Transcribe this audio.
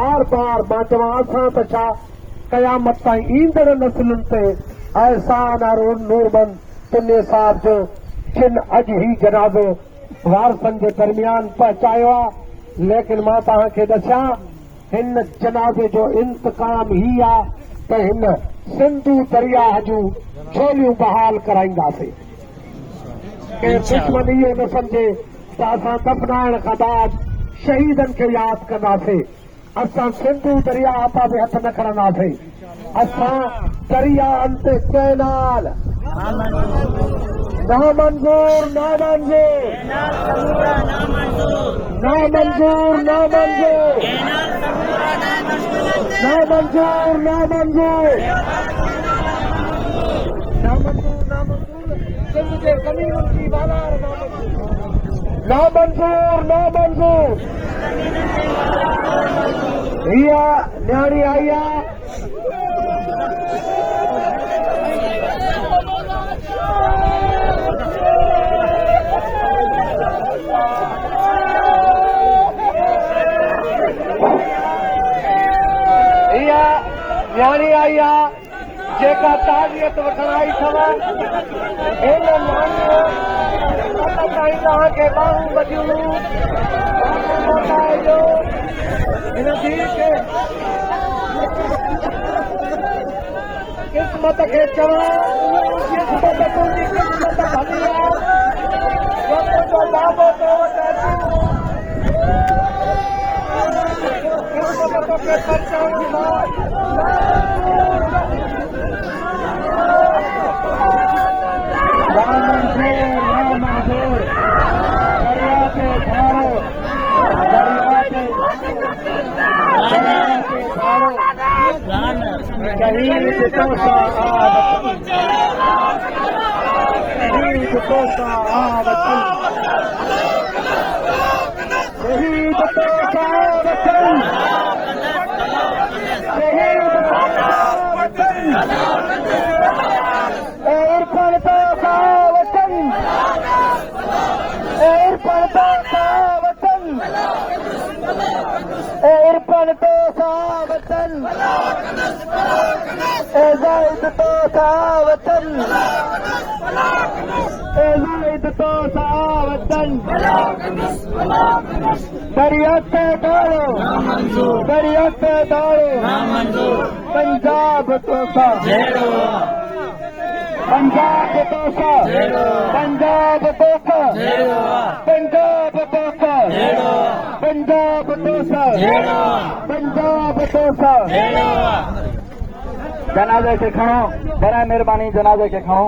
बार बार मां चवां असां त छा क़यामत ताईं ईंदड़ नस्लुनि ते एहसान और नूरमंद पुन्य साहब जो जिन अॼु ही जनाज़ो वारसनि जे दरमियान पहुचायो आहे। लेकिन मां तव्हांखे ॾसां हिन जनाज़े जो इंतकाम ही आहे त हिन सिंधू दरिया जूं झोलियूं बहाल कराईंदासीं। के दुश्मन इहो न सम्झे त असां दफ़नाइण खां बाद शहीदनि खे यादि कंदासीं। असां सिंधू दरिया ते बि हथ न खणंदासीं। असां दरिया ते कैनाल नामंजूर नामंजूर नामंजूर नामंजूर नामंजूर नामंजूर नामंजूर नामंजूर सिंध जे ज़मीनुनि जी वालार नामंजूर नामंजूर हीअ न्याणी आई आहे। न्याणी आई आहे जेका ताज़ियत वठण आई अथव। हिन न्याणीअ ताईं तव्हांखे ॿाहूं ॿधियूं हिन धीउ खे क़िस्मत खे चवां क़िस्मत तुंहिंजी क़िस्मत भली आहे जो बाबो तो वटि क़िस्मत तोखे पहुचाईंदो। शहीद तो वतन शहीद तो वतन शहीद तो वतन शहीद वतन इरफान तो वतन इरफान तो वतन इरफान तो वतन ज़ाहिद तो वतन ज़ाहिद तो वतन दरिया ते दौड़ो दरिया ते दौड़ो पंजाब तो पंजाब तो पंजाब तो पंजाब तो पंजाब तो पंजाब तो जनाजे के खड़ो बड़ा मेहरबानी जनाजे के खड़ो।